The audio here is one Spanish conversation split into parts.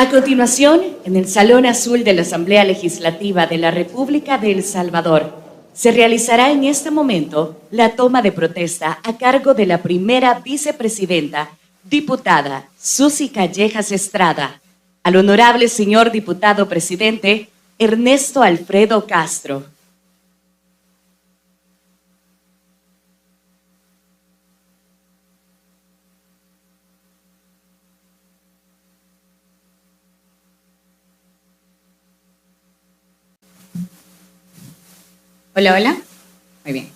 A continuación, en el Salón Azul de la Asamblea Legislativa de la República de El Salvador, se realizará en este momento la toma de protesta a cargo de la primera vicepresidenta, diputada Susy Callejas Estrada, al honorable señor diputado presidente Ernesto Alfredo Castro. Hola, hola. Muy bien.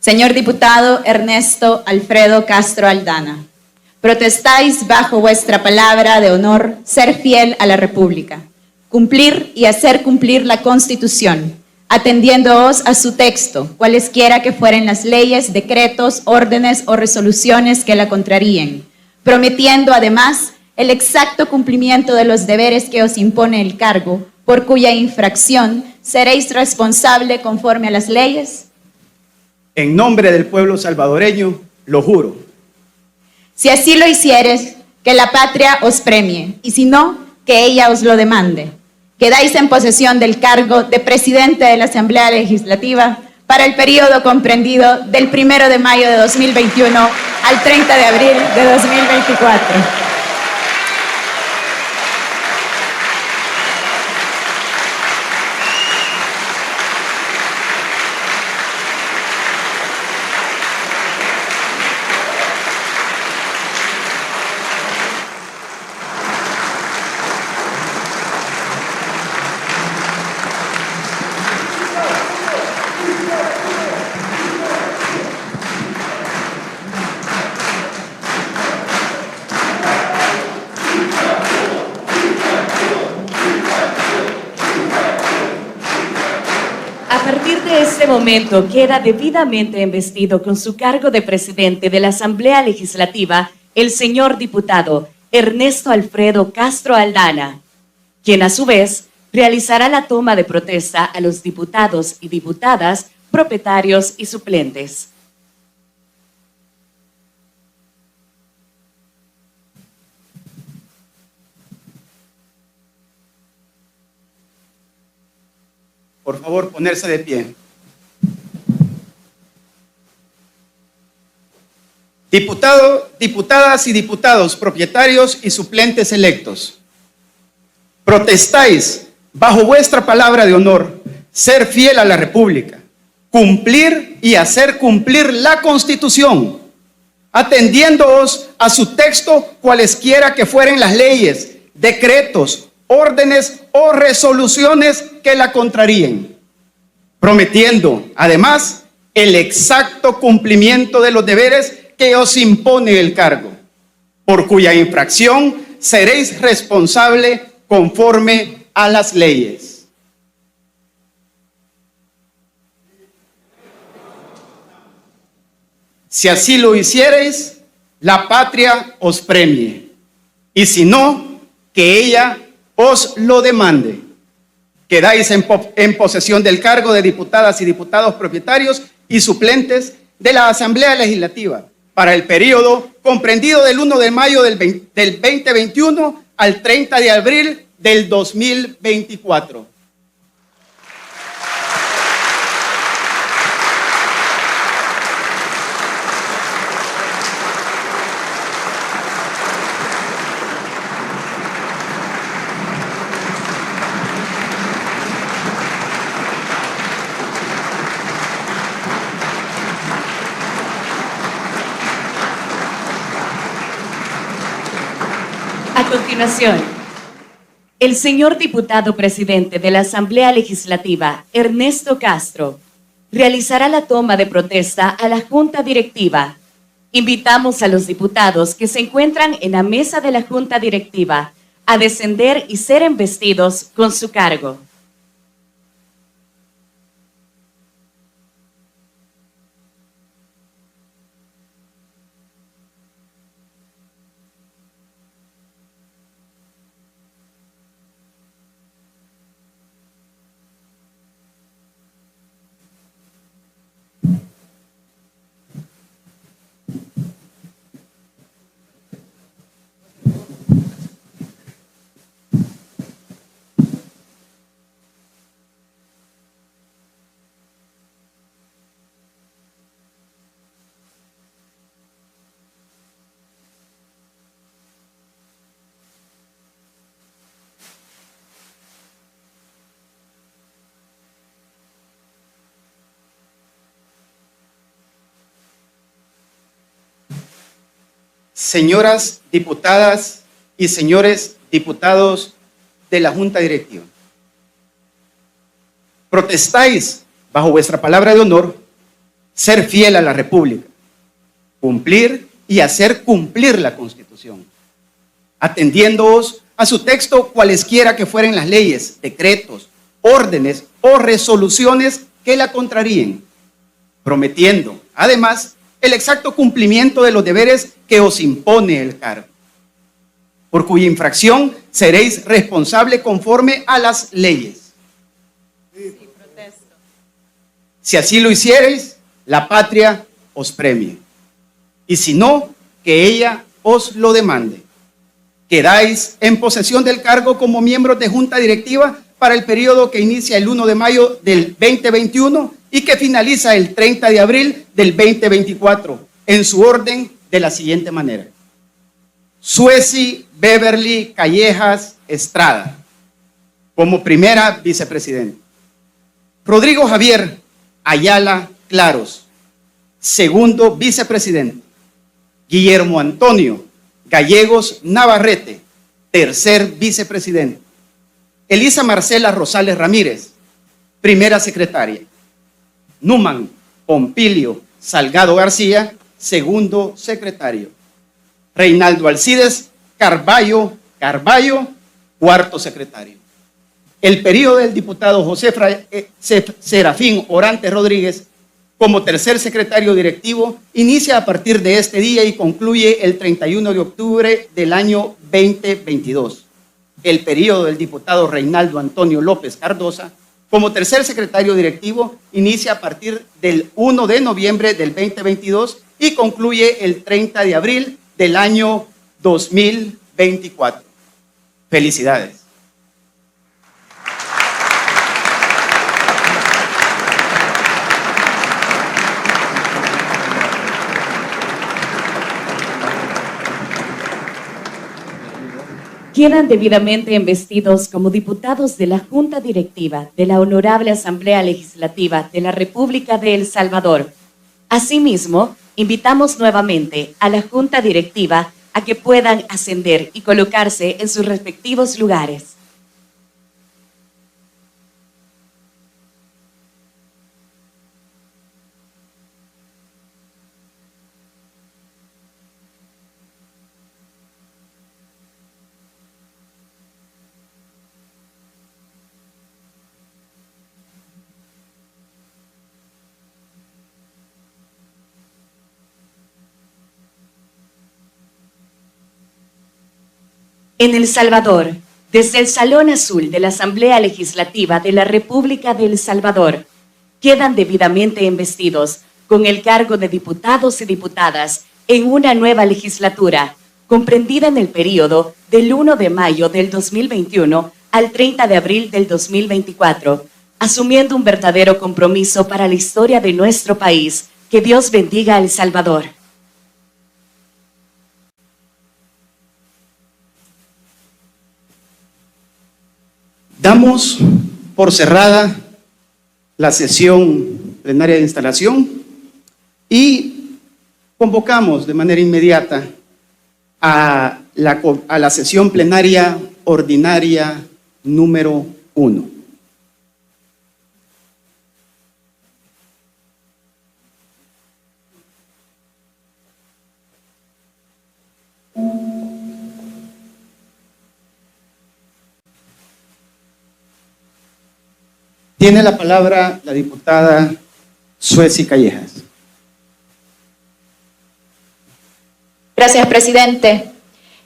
Señor diputado Ernesto Alfredo Castro Aldana, protestáis bajo vuestra palabra de honor ser fiel a la República, cumplir y hacer cumplir la Constitución, atendiéndoos a su texto, cualesquiera que fueren las leyes, decretos, órdenes o resoluciones que la contraríen, prometiendo además el exacto cumplimiento de los deberes que os impone el cargo, por cuya infracción seréis responsable conforme a las leyes. En nombre del pueblo salvadoreño, lo juro. Si así lo hicieres, que la patria os premie, y si no, que ella os lo demande. Quedáis en posesión del cargo de presidente de la Asamblea Legislativa para el periodo comprendido del 1 de mayo de 2021 al 30 de abril de 2024. A partir de este momento queda debidamente investido con su cargo de presidente de la Asamblea Legislativa el señor diputado Ernesto Alfredo Castro Aldana, quien a su vez realizará la toma de protesta a los diputados y diputadas, propietarios y suplentes. Por favor, ponerse de pie. Diputadas y diputados, propietarios y suplentes electos, protestáis bajo vuestra palabra de honor ser fiel a la República, cumplir y hacer cumplir la Constitución, atendiéndoos a su texto cualesquiera que fueren las leyes, decretos, órdenes o resoluciones que la contraríen, prometiendo además el exacto cumplimiento de los deberes que os impone el cargo, por cuya infracción seréis responsable conforme a las leyes. Si así lo hiciereis, la patria os premie, y si no, que ella os lo demande. Quedáis en posesión del cargo de diputadas y diputados propietarios y suplentes de la Asamblea Legislativa para el periodo comprendido del 1 de mayo del 2021 al 30 de abril del 2024. A continuación, el señor diputado presidente de la Asamblea Legislativa, Ernesto Castro, realizará la toma de protesta a la Junta Directiva. Invitamos a los diputados que se encuentran en la mesa de la Junta Directiva a descender y ser embestidos con su cargo. señoras diputadas y señores diputados de la Junta Directiva, protestáis bajo vuestra palabra de honor ser fiel a la República, cumplir y hacer cumplir la Constitución, atendiéndoos a su texto cualesquiera que fueren las leyes, decretos, órdenes o resoluciones que la contraríen, prometiendo, además, el exacto cumplimiento de los deberes que os impone el cargo, por cuya infracción seréis responsable conforme a las leyes. Sí, protesto. Si así lo hiciereis, la patria os premie, y si no, que ella os lo demande. Quedáis en posesión del cargo como miembros de Junta Directiva para el periodo que inicia el 1 de mayo del 2021 y que finaliza el 30 de abril del 2024, en su orden de la siguiente manera. Sueci Beverly Callejas Estrada, como primera vicepresidenta. Rodrigo Javier Ayala Claros, segundo vicepresidente. Guillermo Antonio Gallegos Navarrete, tercer vicepresidente. Elisa Marcela Rosales Ramírez, primera secretaria. Numan Pompilio Salgado García, segundo secretario. Reinaldo Alcides Carballo, cuarto secretario. El periodo del diputado José Serafín Orante Rodríguez como tercer secretario directivo inicia a partir de este día y concluye el 31 de octubre del año 2022. El periodo del diputado Reinaldo Antonio López Cardosa como tercer secretario directivo inicia a partir del 1 de noviembre del 2022 y concluye el 30 de abril del año 2024. Felicidades. Quedan debidamente investidos como diputados de la Junta Directiva de la Honorable Asamblea Legislativa de la República de El Salvador. Asimismo, invitamos nuevamente a la Junta Directiva a que puedan ascender y colocarse en sus respectivos lugares. En El Salvador, desde el Salón Azul de la Asamblea Legislativa de la República de El Salvador, quedan debidamente investidos con el cargo de diputados y diputadas en una nueva legislatura, comprendida en el periodo del 1 de mayo del 2021 al 30 de abril del 2024, asumiendo un verdadero compromiso para la historia de nuestro país. Que Dios bendiga a El Salvador. Damos por cerrada la sesión plenaria de instalación y convocamos de manera inmediata a la sesión plenaria ordinaria número 1. Tiene la palabra la diputada Sueci Callejas. Gracias, presidente.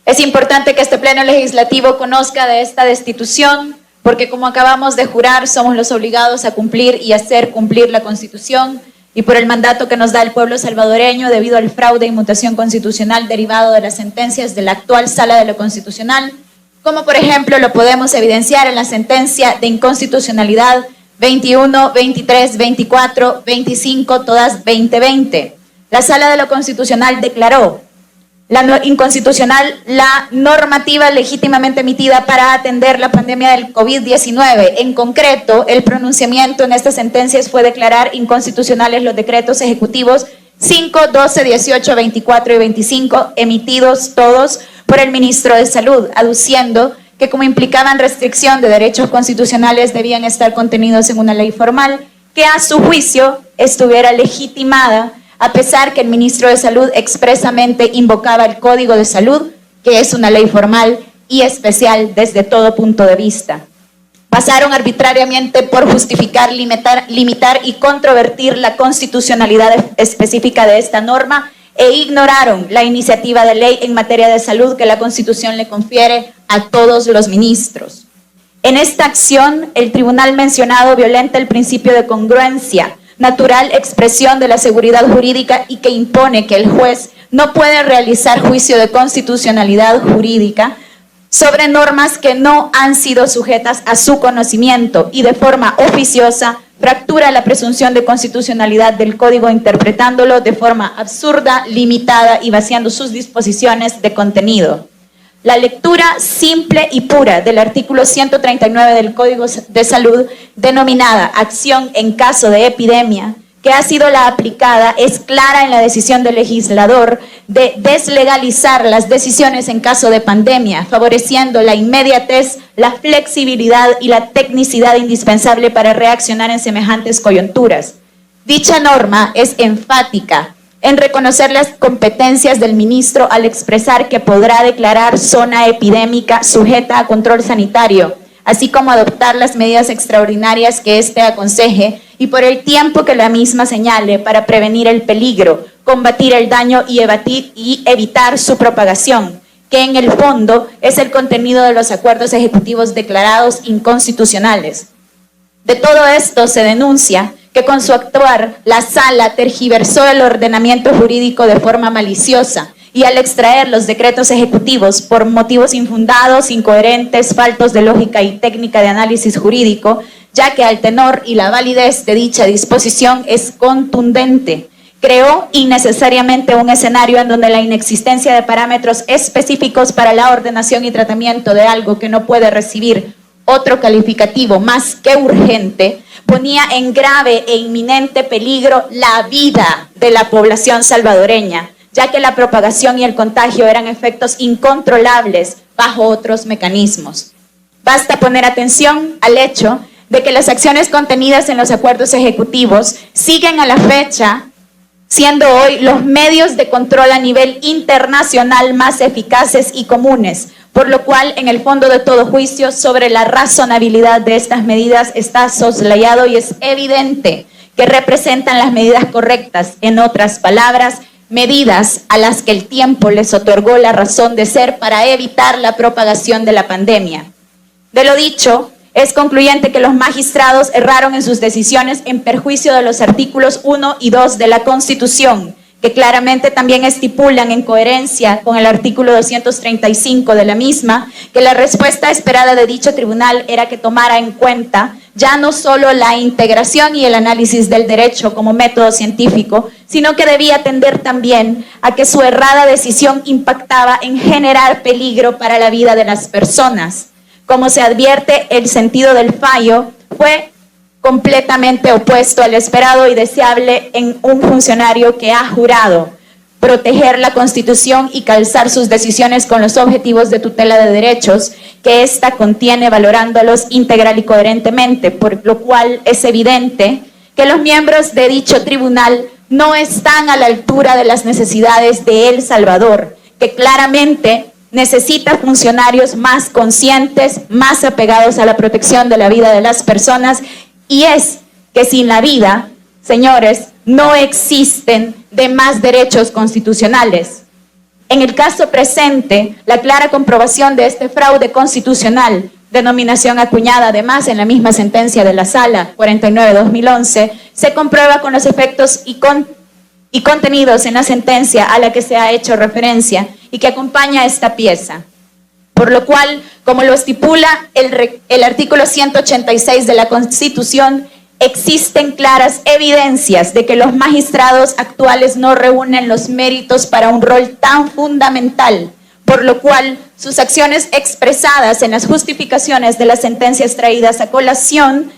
Es importante que este pleno legislativo conozca de esta destitución, porque como acabamos de jurar, somos los obligados a cumplir y hacer cumplir la Constitución, y por el mandato que nos da el pueblo salvadoreño debido al fraude e inmutación constitucional derivado de las sentencias de la actual Sala de lo Constitucional, como por ejemplo lo podemos evidenciar en la sentencia de inconstitucionalidad 21, 23, 24, 25, todas 2020. La Sala de lo Constitucional declaró inconstitucional la normativa legítimamente emitida para atender la pandemia del COVID-19. En concreto, el pronunciamiento en estas sentencias fue declarar inconstitucionales los decretos ejecutivos 5, 12, 18, 24 y 25, emitidos todos por el ministro de Salud, aduciendo que como implicaban restricción de derechos constitucionales debían estar contenidos en una ley formal que a su juicio estuviera legitimada, a pesar que el ministro de Salud expresamente invocaba el Código de Salud, que es una ley formal y especial desde todo punto de vista. Pasaron arbitrariamente por justificar, limitar y controvertir la constitucionalidad específica de esta norma e ignoraron la iniciativa de ley en materia de salud que la Constitución le confiere a todos los ministros. En esta acción, el tribunal mencionado violenta el principio de congruencia, natural expresión de la seguridad jurídica y que impone que el juez no puede realizar juicio de constitucionalidad jurídica sobre normas que no han sido sujetas a su conocimiento y de forma oficiosa fractura la presunción de constitucionalidad del Código interpretándolo de forma absurda, limitada y vaciando sus disposiciones de contenido. La lectura simple y pura del artículo 139 del Código de Salud, denominada acción en caso de epidemia, que ha sido la aplicada, es clara en la decisión del legislador de deslegalizar las decisiones en caso de pandemia, favoreciendo la inmediatez, la flexibilidad y la tecnicidad indispensable para reaccionar en semejantes coyunturas. Dicha norma es enfática en reconocer las competencias del ministro al expresar que podrá declarar zona epidémica sujeta a control sanitario, así como adoptar las medidas extraordinarias que éste aconseje y por el tiempo que la misma señale para prevenir el peligro, combatir el daño y evitar su propagación, que en el fondo es el contenido de los acuerdos ejecutivos declarados inconstitucionales. De todo esto se denuncia que con su actuar la Sala tergiversó el ordenamiento jurídico de forma maliciosa y al extraer los decretos ejecutivos por motivos infundados, incoherentes, faltos de lógica y técnica de análisis jurídico, ya que al tenor y la validez de dicha disposición es contundente. Creó innecesariamente un escenario en donde la inexistencia de parámetros específicos para la ordenación y tratamiento de algo que no puede recibir otro calificativo más que urgente, ponía en grave e inminente peligro la vida de la población salvadoreña, ya que la propagación y el contagio eran efectos incontrolables bajo otros mecanismos. Basta poner atención al hecho de que las acciones contenidas en los acuerdos ejecutivos siguen a la fecha siendo hoy los medios de control a nivel internacional más eficaces y comunes, por lo cual en el fondo de todo juicio sobre la razonabilidad de estas medidas está soslayado y es evidente que representan las medidas correctas, en otras palabras, medidas a las que el tiempo les otorgó la razón de ser para evitar la propagación de la pandemia. De lo dicho, es concluyente que los magistrados erraron en sus decisiones en perjuicio de los artículos 1 y 2 de la Constitución, que claramente también estipulan en coherencia con el artículo 235 de la misma, que la respuesta esperada de dicho tribunal era que tomara en cuenta ya no solo la integración y el análisis del derecho como método científico, sino que debía atender también a que su errada decisión impactaba en generar peligro para la vida de las personas. Como se advierte, el sentido del fallo fue completamente opuesto al esperado y deseable en un funcionario que ha jurado proteger la Constitución y calzar sus decisiones con los objetivos de tutela de derechos que ésta contiene, valorándolos integral y coherentemente, por lo cual es evidente que los miembros de dicho tribunal no están a la altura de las necesidades de El Salvador, que claramente necesita funcionarios más conscientes, más apegados a la protección de la vida de las personas, y es que sin la vida, señores, no existen demás derechos constitucionales. En el caso presente, la clara comprobación de este fraude constitucional, denominación acuñada además en la misma sentencia de la Sala 49-2011, se comprueba con los efectos y contenidos en la sentencia a la que se ha hecho referencia y que acompaña esta pieza. Por lo cual, como lo estipula el artículo 186 de la Constitución, existen claras evidencias de que los magistrados actuales no reúnen los méritos para un rol tan fundamental, por lo cual sus acciones expresadas en las justificaciones de las sentencias traídas a colación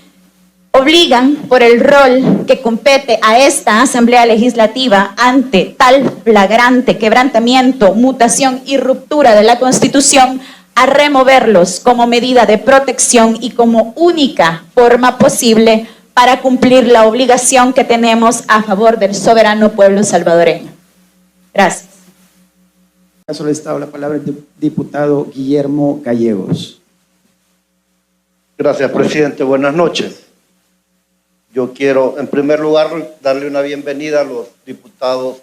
obligan por el rol que compete a esta Asamblea Legislativa ante tal flagrante quebrantamiento, mutación y ruptura de la Constitución a removerlos como medida de protección y como única forma posible para cumplir la obligación que tenemos a favor del soberano pueblo salvadoreño. Gracias. Ha solicitado la palabra el diputado Guillermo Gallegos. Gracias, presidente. Buenas noches. Yo quiero, en primer lugar, darle una bienvenida a los diputados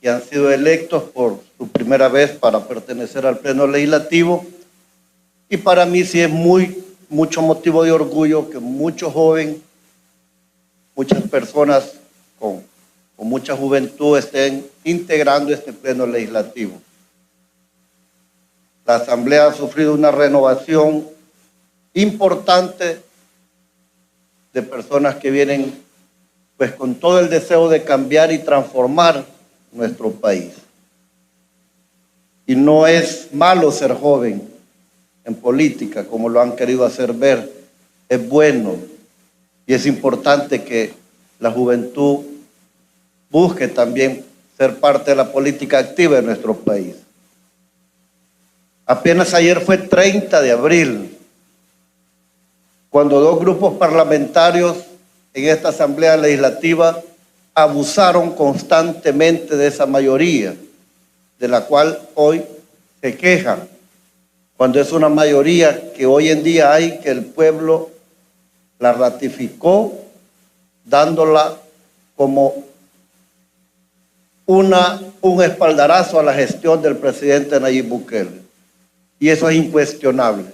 que han sido electos por su primera vez para pertenecer al Pleno Legislativo. Y para mí sí es mucho motivo de orgullo que muchos jóvenes, muchas personas con mucha juventud estén integrando este Pleno Legislativo. La Asamblea ha sufrido una renovación importante de personas que vienen pues con todo el deseo de cambiar y transformar nuestro país. Y no es malo ser joven en política, como lo han querido hacer ver, es bueno y es importante que la juventud busque también ser parte de la política activa de nuestro país. Apenas ayer fue 30 de abril, cuando dos grupos parlamentarios en esta Asamblea Legislativa abusaron constantemente de esa mayoría, de la cual hoy se quejan, cuando es una mayoría que hoy en día hay, que el pueblo la ratificó, dándola como un espaldarazo a la gestión del presidente Nayib Bukele. Y eso es incuestionable.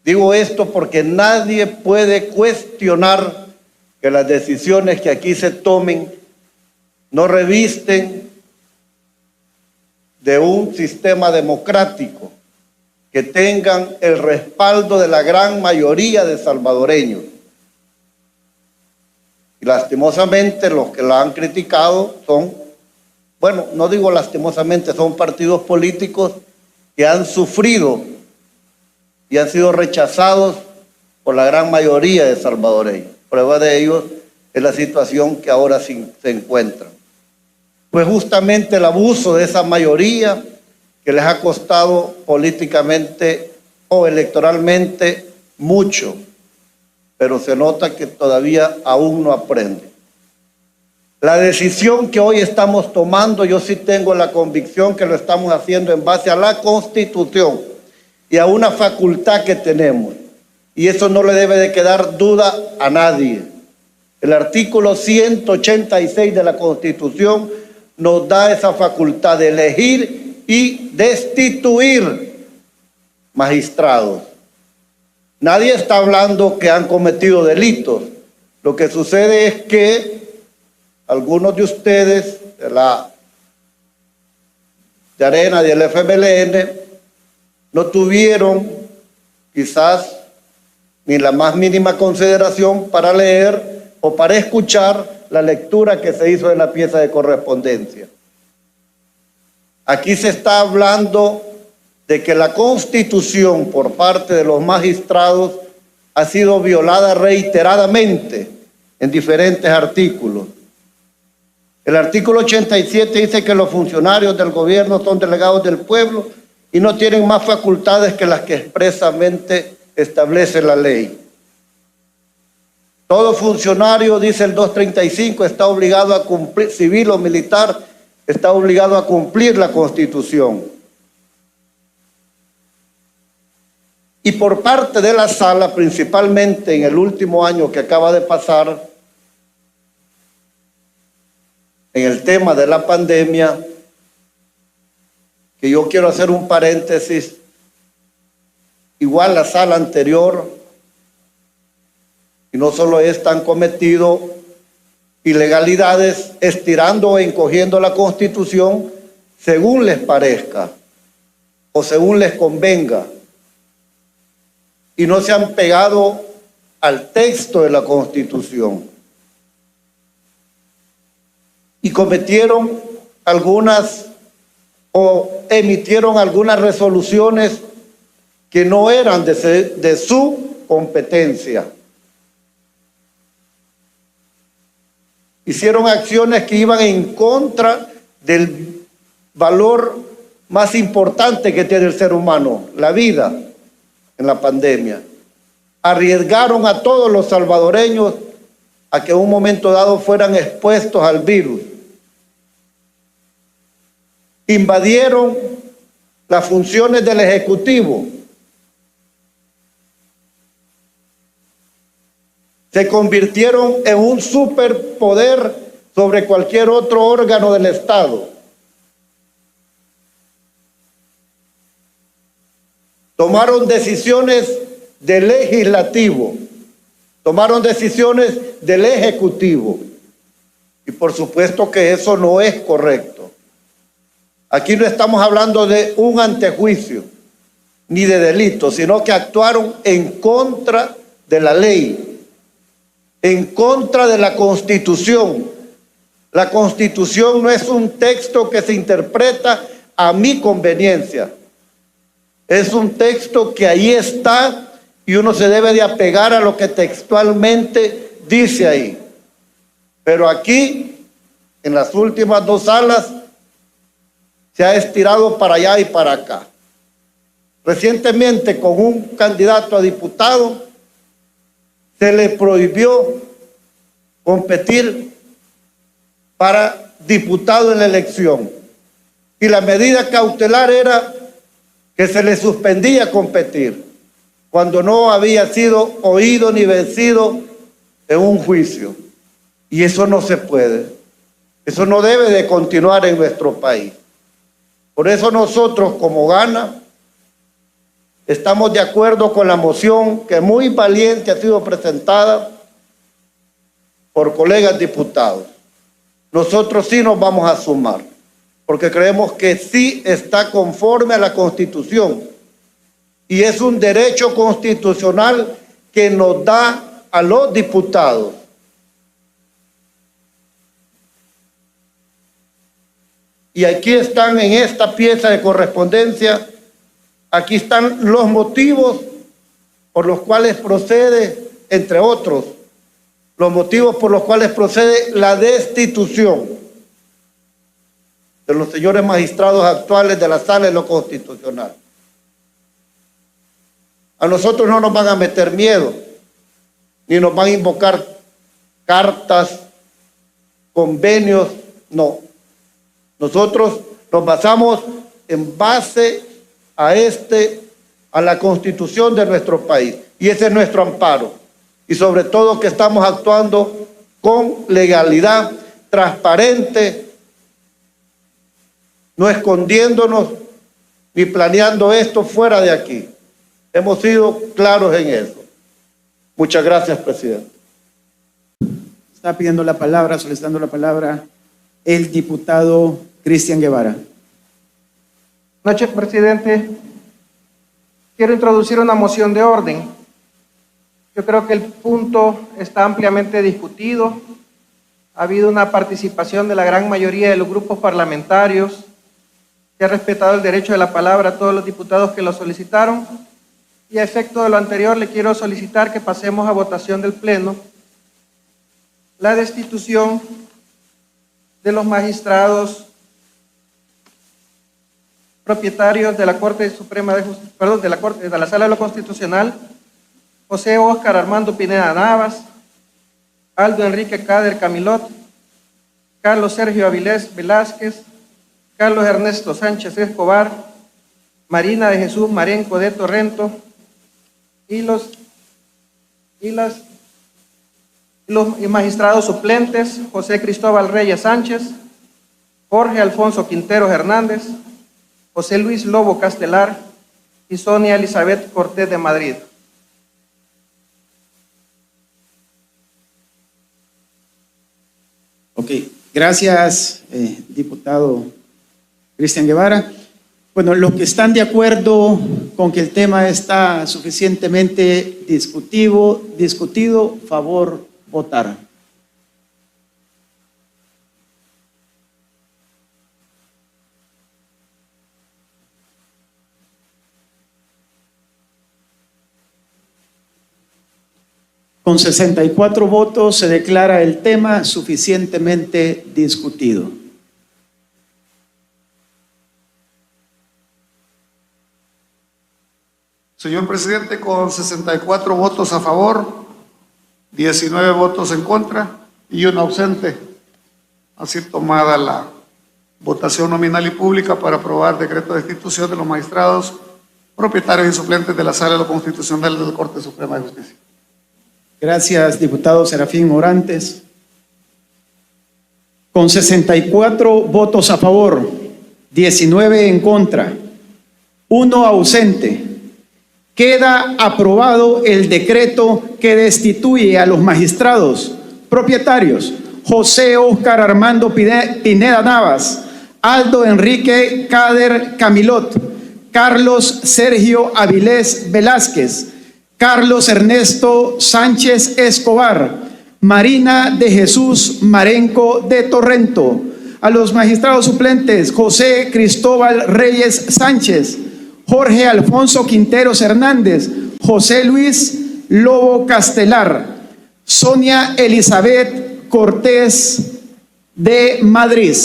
Digo esto porque nadie puede cuestionar que las decisiones que aquí se tomen no revisten de un sistema democrático, que tengan el respaldo de la gran mayoría de salvadoreños. Y lastimosamente los que la han criticado son, bueno, no digo lastimosamente, son partidos políticos que han sufrido y han sido rechazados por la gran mayoría de salvadoreños. Prueba de ello es la situación que ahora se encuentran. Pues justamente el abuso de esa mayoría que les ha costado políticamente o electoralmente mucho, pero se nota que todavía aún no aprende. La decisión que hoy estamos tomando, yo sí tengo la convicción que lo estamos haciendo en base a la Constitución y a una facultad que tenemos. Y eso no le debe de quedar duda a nadie. El artículo 186 de la Constitución nos da esa facultad de elegir y destituir magistrados. Nadie está hablando que han cometido delitos. Lo que sucede es que algunos de ustedes de Arena y del FMLN no tuvieron quizás ni la más mínima consideración para leer o para escuchar la lectura que se hizo de la pieza de correspondencia. Aquí se está hablando de que la Constitución por parte de los magistrados ha sido violada reiteradamente en diferentes artículos. El artículo 87 dice que los funcionarios del gobierno son delegados del pueblo y no tienen más facultades que las que expresamente establece la ley. Todo funcionario, dice el 235, está obligado a cumplir, civil o militar, está obligado a cumplir la Constitución. Y por parte de la sala, principalmente en el último año que acaba de pasar, en el tema de la pandemia, que yo quiero hacer un paréntesis, igual la sala anterior, y no solo esta, han cometido ilegalidades estirando o encogiendo la Constitución según les parezca o según les convenga, y no se han pegado al texto de la Constitución. Y cometieron algunas o emitieron algunas resoluciones que no eran de su competencia. hicieron acciones que iban en contra del valor más importante que tiene el ser humano, la vida, en la pandemia. Arriesgaron a todos los salvadoreños a que en un momento dado fueran expuestos al virus. Invadieron las funciones del Ejecutivo. Se convirtieron en un superpoder sobre cualquier otro órgano del Estado. Tomaron decisiones del legislativo, tomaron decisiones del ejecutivo. Y por supuesto que eso no es correcto. Aquí no estamos hablando de un antejuicio ni de delito, sino que actuaron en contra de la ley, en contra de la Constitución. La Constitución no es un texto que se interpreta a mi conveniencia. Es un texto que ahí está y uno se debe de apegar a lo que textualmente dice ahí. Pero aquí, en las últimas dos salas, se ha estirado para allá y para acá. Recientemente, con un candidato a diputado, se le prohibió competir para diputado en la elección. Y la medida cautelar era que se le suspendía competir cuando no había sido oído ni vencido en un juicio. Y eso no se puede. Eso no debe de continuar en nuestro país. Por eso nosotros, como Gana, estamos de acuerdo con la moción que muy valiente ha sido presentada por colegas diputados. Nosotros sí nos vamos a sumar, porque creemos que sí está conforme a la Constitución y es un derecho constitucional que nos da a los diputados y aquí están en esta pieza de correspondencia, aquí están los motivos por los cuales procede, entre otros, los motivos por los cuales procede la destitución de los señores magistrados actuales de la Sala de lo Constitucional. A nosotros no nos van a meter miedo, ni nos van a invocar cartas, convenios, no. Nosotros nos basamos en base a la Constitución de nuestro país, y ese es nuestro amparo, y sobre todo que estamos actuando con legalidad, transparente, no escondiéndonos ni planeando esto fuera de aquí. Hemos sido claros en eso. Muchas gracias, presidente. Está pidiendo la palabra, solicitando la palabra, el diputado Cristian Guevara. Buenas noches, presidente. Quiero introducir una moción de orden. Yo creo que el punto está ampliamente discutido. Ha habido una participación de la gran mayoría de los grupos parlamentarios. Se ha respetado el derecho de la palabra a todos los diputados que lo solicitaron. Y a efecto de lo anterior, le quiero solicitar que pasemos a votación del Pleno la destitución de los magistrados propietarios de la Corte Suprema de Justicia, perdón, de la Sala de lo Constitucional, José Óscar Armando Pineda Navas, Aldo Enrique Cader Camilot, Carlos Sergio Avilés Velázquez, Carlos Ernesto Sánchez Escobar, Marina de Jesús Marenco de Torrento y los magistrados suplentes José Cristóbal Reyes Sánchez, Jorge Alfonso Quinteros Hernández, José Luis Lobo Castelar y Sonia Elizabeth Cortés de Madrid. Ok, gracias, diputado Cristian Guevara. Bueno, los que están de acuerdo con que el tema está suficientemente discutido, favor votar. Con 64 votos se declara el tema suficientemente discutido. Señor presidente, con 64 votos a favor, 19 votos en contra y un ausente, así tomada la votación nominal y pública para aprobar decreto de destitución de los magistrados, propietarios y suplentes de la Sala Constitucional de la Corte Suprema de Justicia. Gracias, diputado Serafín Morantes. Con 64 votos a favor, 19 en contra, 1 ausente, queda aprobado el decreto que destituye a los magistrados propietarios José Óscar Armando Pineda Navas, Aldo Enrique Cader Camilot, Carlos Sergio Avilés Velázquez, Carlos Ernesto Sánchez Escobar, Marina de Jesús Marenco de Torrento, a los magistrados suplentes José Cristóbal Reyes Sánchez, Jorge Alfonso Quinteros Hernández, José Luis Lobo Castelar, Sonia Elizabeth Cortés de Madrid.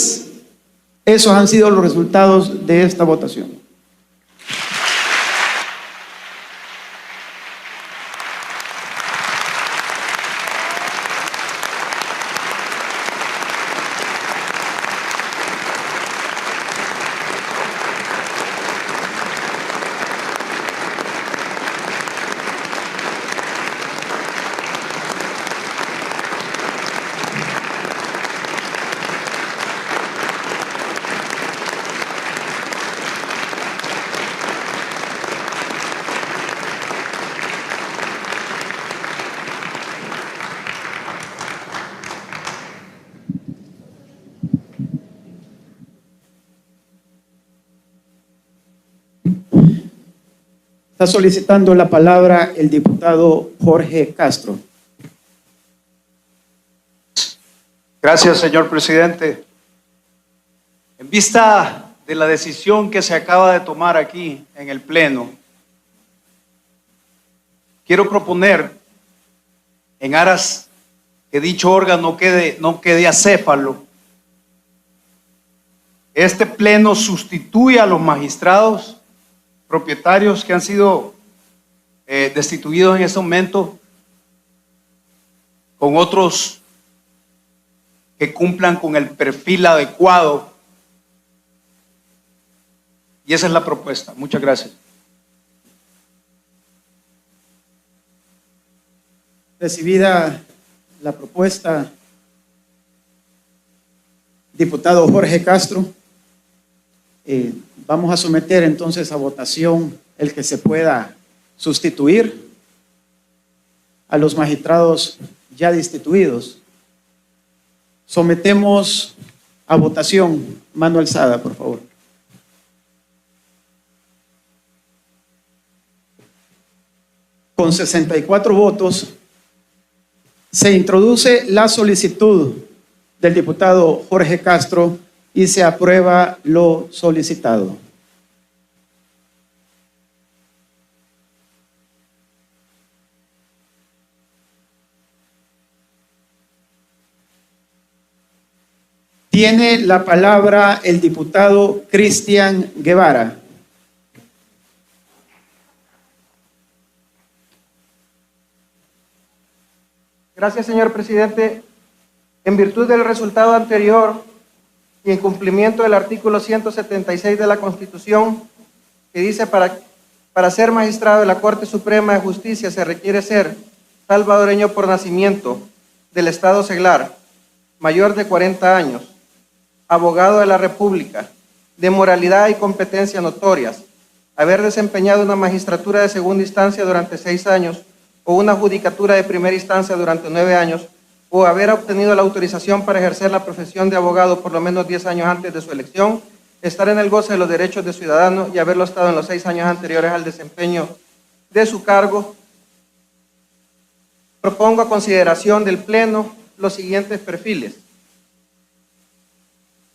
Esos han sido los resultados de esta votación. Está solicitando la palabra el diputado Jorge Castro. Gracias, señor presidente. En vista de la decisión que se acaba de tomar aquí en el Pleno, quiero proponer, en aras que dicho órgano no quede acéfalo, este Pleno sustituye a los magistrados propietarios que han sido destituidos en este momento con otros que cumplan con el perfil adecuado. Y esa es la propuesta. Muchas gracias. Recibida la propuesta, diputado Jorge Castro, vamos a someter entonces a votación el que se pueda sustituir a los magistrados ya destituidos. Sometemos a votación. Mano alzada, por favor. Con 64 votos, se introduce la solicitud del diputado Jorge Castro y se aprueba lo solicitado. Tiene la palabra el diputado Cristian Guevara. Gracias, señor presidente. En virtud del resultado anterior y en cumplimiento del artículo 176 de la Constitución, que dice para ser magistrado de la Corte Suprema de Justicia se requiere ser salvadoreño por nacimiento, del Estado seglar, mayor de 40 años, abogado de la República, de moralidad y competencia notorias, haber desempeñado una magistratura de segunda instancia durante 6 años o una judicatura de primera instancia durante 9 años, o haber obtenido la autorización para ejercer la profesión de abogado por lo menos 10 años antes de su elección, estar en el goce de los derechos de ciudadano y haberlo estado en los 6 años anteriores al desempeño de su cargo. Propongo a consideración del Pleno los siguientes perfiles.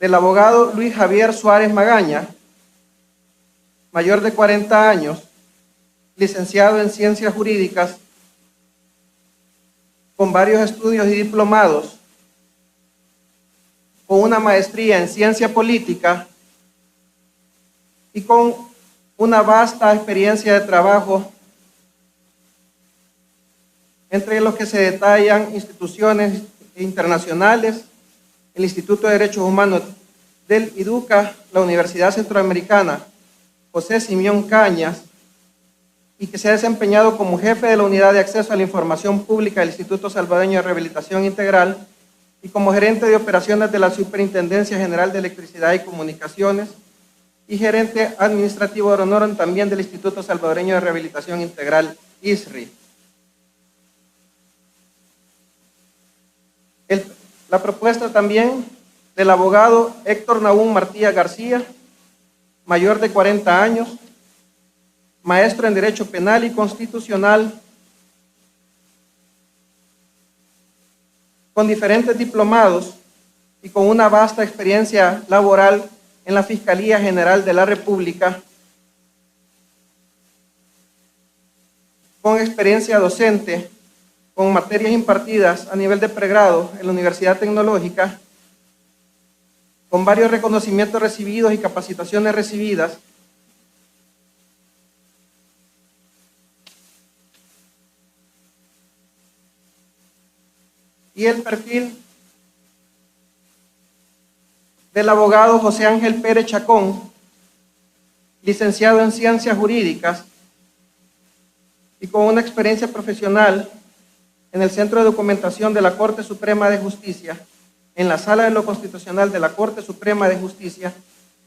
Del abogado Luis Javier Suárez Magaña, mayor de 40 años, licenciado en Ciencias Jurídicas, con varios estudios y diplomados, con una maestría en ciencia política y con una vasta experiencia de trabajo, entre los que se detallan instituciones internacionales, el Instituto de Derechos Humanos del IDUCA, la Universidad Centroamericana José Simeón Cañas, y que se ha desempeñado como jefe de la Unidad de Acceso a la Información Pública del Instituto Salvadoreño de Rehabilitación Integral y como gerente de operaciones de la Superintendencia General de Electricidad y Comunicaciones y gerente administrativo de honor también del Instituto Salvadoreño de Rehabilitación Integral, ISRI. La propuesta también del abogado Héctor Nahum Martía García, mayor de 40 años, maestro en Derecho Penal y Constitucional, con diferentes diplomados y con una vasta experiencia laboral en la Fiscalía General de la República, con experiencia docente, con materias impartidas a nivel de pregrado en la Universidad Tecnológica, con varios reconocimientos recibidos y capacitaciones recibidas, y el perfil del abogado José Ángel Pérez Chacón, licenciado en Ciencias Jurídicas y con una experiencia profesional en el Centro de Documentación de la Corte Suprema de Justicia, en la Sala de lo Constitucional de la Corte Suprema de Justicia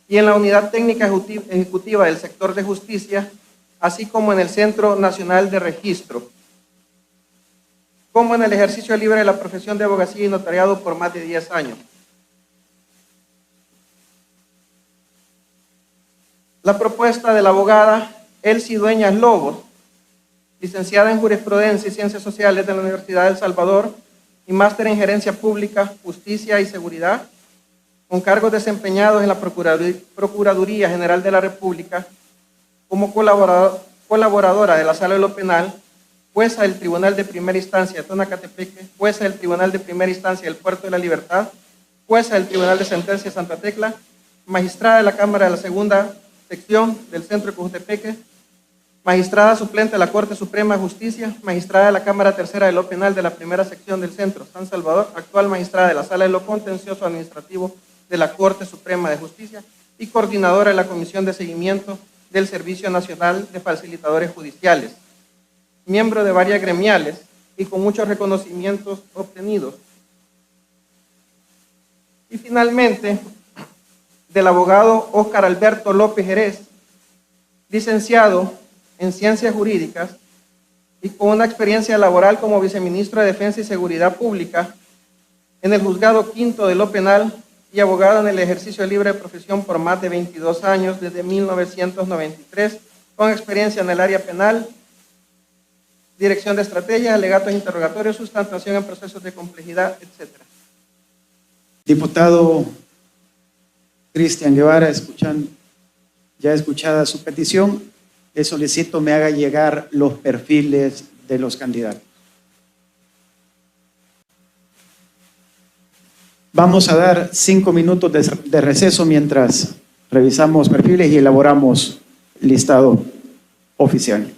y en la Unidad Técnica Ejecutiva del Sector de Justicia, así como en el Centro Nacional de Registro, como en el ejercicio libre de la profesión de abogacía y notariado por más de 10 años. La propuesta de la abogada Elsie Dueñas Lobos, licenciada en Jurisprudencia y Ciencias Sociales de la Universidad de El Salvador y máster en Gerencia Pública, Justicia y Seguridad, con cargos desempeñados en la Procuraduría General de la República, como colaboradora de la Sala de lo Penal, jueza del Tribunal de Primera Instancia de Tonacatepeque, jueza del Tribunal de Primera Instancia del Puerto de la Libertad, jueza del Tribunal de Sentencia de Santa Tecla, magistrada de la Cámara de la Segunda Sección del Centro de Cojutepeque, magistrada suplente de la Corte Suprema de Justicia, magistrada de la Cámara Tercera de lo Penal de la Primera Sección del Centro San Salvador, actual magistrada de la Sala de lo Contencioso Administrativo de la Corte Suprema de Justicia y coordinadora de la Comisión de Seguimiento del Servicio Nacional de Facilitadores Judiciales, miembro de varias gremiales y con muchos reconocimientos obtenidos. Y finalmente, del abogado Óscar Alberto López Jerez, licenciado en Ciencias Jurídicas y con una experiencia laboral como viceministro de Defensa y Seguridad Pública en el Juzgado Quinto de lo Penal y abogado en el ejercicio libre de profesión por más de 22 años desde 1993, con experiencia en el área penal, dirección de estrategias, alegatos interrogatorios, sustantuación en procesos de complejidad, etc. Diputado Cristian Guevara, ya escuchada su petición, le solicito me haga llegar los perfiles de los candidatos. Vamos a dar 5 minutos de receso mientras revisamos perfiles y elaboramos listado oficial.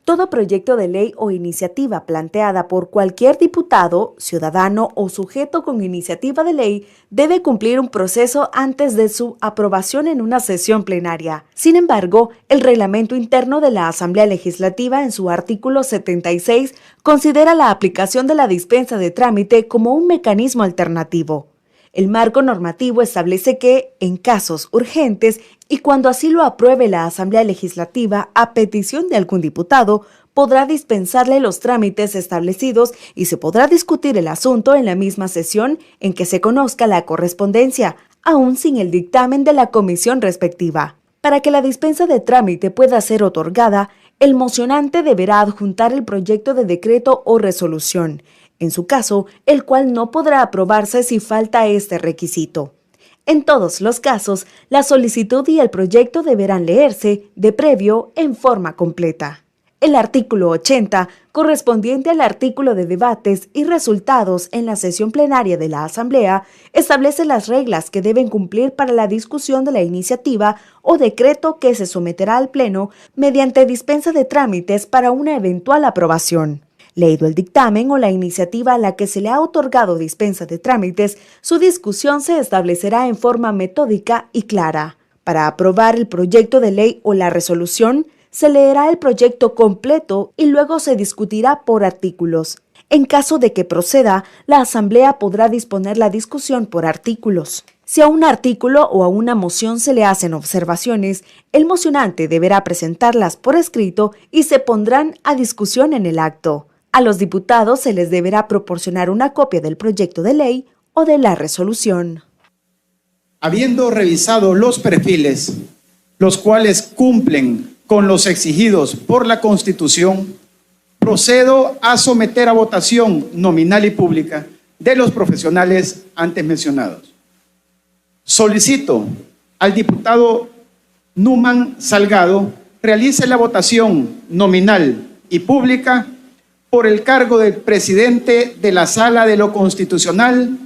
Todo proyecto de ley o iniciativa planteada por cualquier diputado, ciudadano o sujeto con iniciativa de ley debe cumplir un proceso antes de su aprobación en una sesión plenaria. Sin embargo, el reglamento interno de la Asamblea Legislativa en su artículo 76 considera la aplicación de la dispensa de trámite como un mecanismo alternativo. El marco normativo establece que, en casos urgentes y cuando así lo apruebe la Asamblea Legislativa a petición de algún diputado, podrá dispensarle los trámites establecidos y se podrá discutir el asunto en la misma sesión en que se conozca la correspondencia, aún sin el dictamen de la comisión respectiva. Para que la dispensa de trámite pueda ser otorgada, el mocionante deberá adjuntar el proyecto de decreto o resolución, en su caso, el cual no podrá aprobarse si falta este requisito. En todos los casos, la solicitud y el proyecto deberán leerse de previo en forma completa. El artículo 80, correspondiente al artículo de debates y resultados en la sesión plenaria de la Asamblea, establece las reglas que deben cumplir para la discusión de la iniciativa o decreto que se someterá al Pleno mediante dispensa de trámites para una eventual aprobación. Leído el dictamen o la iniciativa a la que se le ha otorgado dispensa de trámites, su discusión se establecerá en forma metódica y clara. Para aprobar el proyecto de ley o la resolución, se leerá el proyecto completo y luego se discutirá por artículos. En caso de que proceda, la Asamblea podrá disponer la discusión por artículos. Si a un artículo o a una moción se le hacen observaciones, el mocionante deberá presentarlas por escrito y se pondrán a discusión en el acto. A los diputados se les deberá proporcionar una copia del proyecto de ley o de la resolución. Habiendo revisado los perfiles, los cuales cumplen con los exigidos por la Constitución, procedo a someter a votación nominal y pública de los profesionales antes mencionados. Solicito al diputado Numan Salgado realice la votación nominal y pública por el cargo del presidente de la Sala de lo Constitucional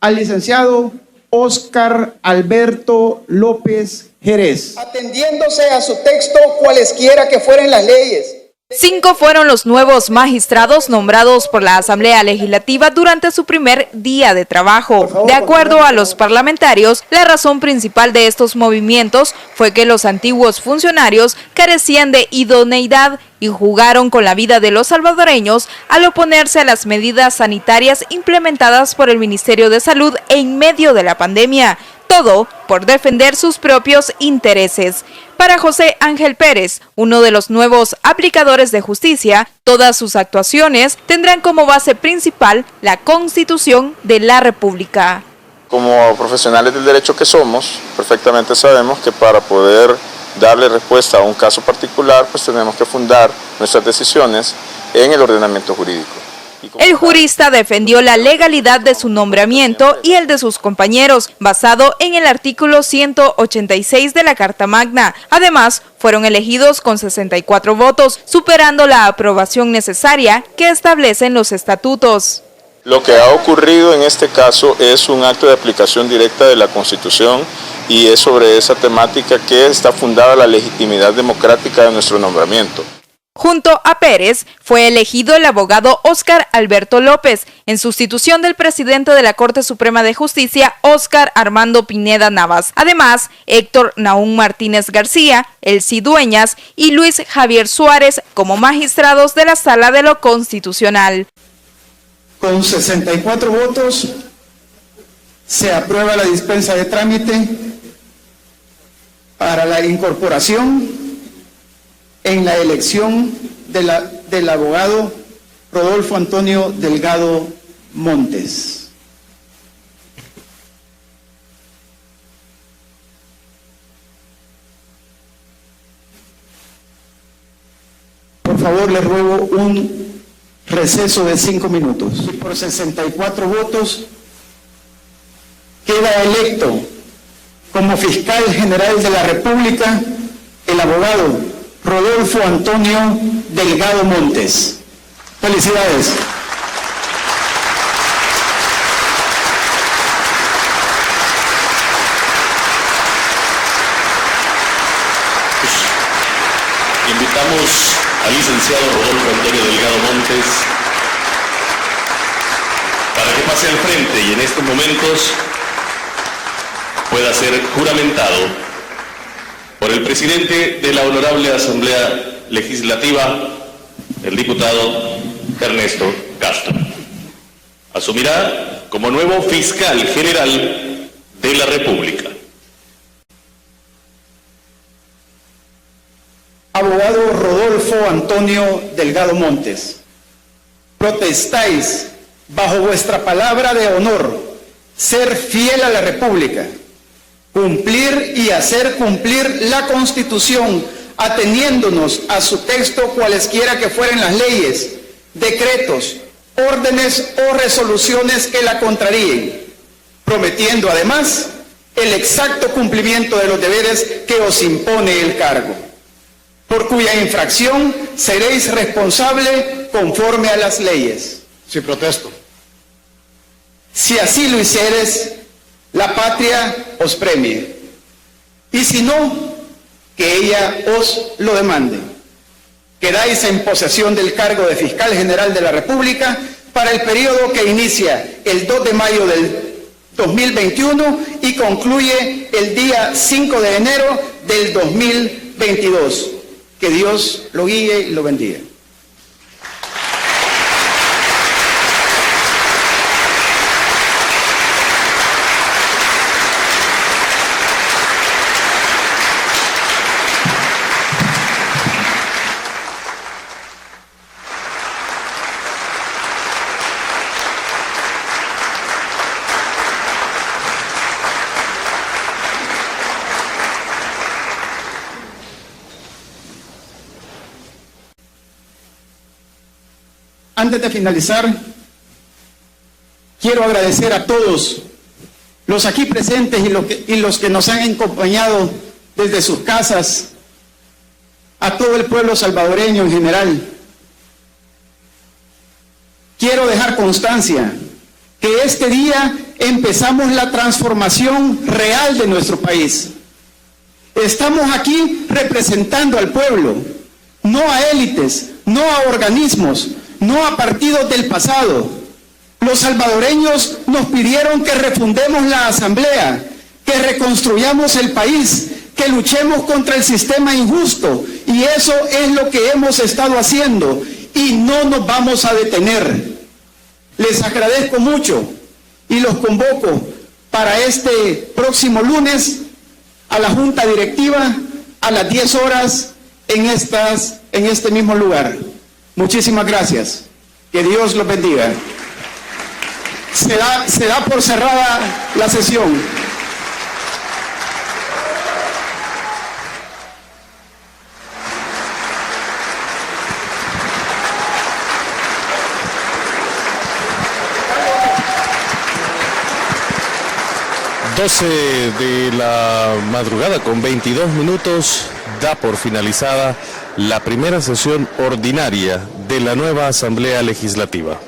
al licenciado Óscar Alberto López Jerez. Atendiéndose a su texto, cualesquiera que fueran las leyes. 5 fueron los nuevos magistrados nombrados por la Asamblea Legislativa durante su primer día de trabajo. De acuerdo a los parlamentarios, la razón principal de estos movimientos fue que los antiguos funcionarios carecían de idoneidad y jugaron con la vida de los salvadoreños al oponerse a las medidas sanitarias implementadas por el Ministerio de Salud en medio de la pandemia. Todo por defender sus propios intereses. Para José Ángel Pérez, uno de los nuevos aplicadores de justicia, todas sus actuaciones tendrán como base principal la Constitución de la República. Como profesionales del derecho que somos, perfectamente sabemos que para poder darle respuesta a un caso particular, pues tenemos que fundar nuestras decisiones en el ordenamiento jurídico. El jurista defendió la legalidad de su nombramiento y el de sus compañeros, basado en el artículo 186 de la Carta Magna. Además, fueron elegidos con 64 votos, superando la aprobación necesaria que establecen los estatutos. Lo que ha ocurrido en este caso es un acto de aplicación directa de la Constitución y es sobre esa temática que está fundada la legitimidad democrática de nuestro nombramiento. Junto a Pérez, fue elegido el abogado Óscar Alberto López, en sustitución del presidente de la Corte Suprema de Justicia, Óscar Armando Pineda Navas. Además, Héctor Nahum Martínez García, Elsie Dueñas y Luis Javier Suárez como magistrados de la Sala de lo Constitucional. Con 64 votos, se aprueba la dispensa de trámite para la incorporación en la elección del abogado Rodolfo Antonio Delgado Montes. Por favor, les ruego un receso de 5 minutos. Y por 64 votos queda electo como fiscal general de la República el abogado Rodolfo Antonio Delgado Montes. Felicidades. Invitamos al licenciado Rodolfo Antonio Delgado Montes para que pase al frente y en estos momentos pueda ser juramentado por el presidente de la Honorable Asamblea Legislativa, el diputado Ernesto Castro. Asumirá como nuevo fiscal general de la República. Abogado Rodolfo Antonio Delgado Montes, protestáis bajo vuestra palabra de honor ser fiel a la República, cumplir y hacer cumplir la Constitución, ateniéndonos a su texto cualesquiera que fueren las leyes, decretos, órdenes o resoluciones que la contraríen, prometiendo además el exacto cumplimiento de los deberes que os impone el cargo. por cuya infracción seréis responsable conforme a las leyes. Sí, protesto. Si así lo hicieres, la patria os premie, y si no, que ella os lo demande. Quedáis en posesión del cargo de Fiscal General de la República para el periodo que inicia el 2 de mayo del 2021 y concluye el día 5 de enero del 2022. Que Dios lo guíe y lo bendiga. Antes de finalizar, quiero agradecer a todos los aquí presentes y los que nos han acompañado desde sus casas, a todo el pueblo salvadoreño en general. Quiero dejar constancia que este día empezamos la transformación real de nuestro país. Estamos aquí representando al pueblo, no a élites, no a organismos, no a partidos del pasado. Los salvadoreños nos pidieron que refundemos la Asamblea, que reconstruyamos el país, que luchemos contra el sistema injusto, y eso es lo que hemos estado haciendo y no nos vamos a detener. Les agradezco mucho y los convoco para este próximo lunes a la Junta Directiva a las 10 horas en este mismo lugar. Muchísimas gracias. Que Dios los bendiga. Se da por cerrada la sesión. De la madrugada con 22 minutos da por finalizada la primera sesión ordinaria de la nueva Asamblea Legislativa.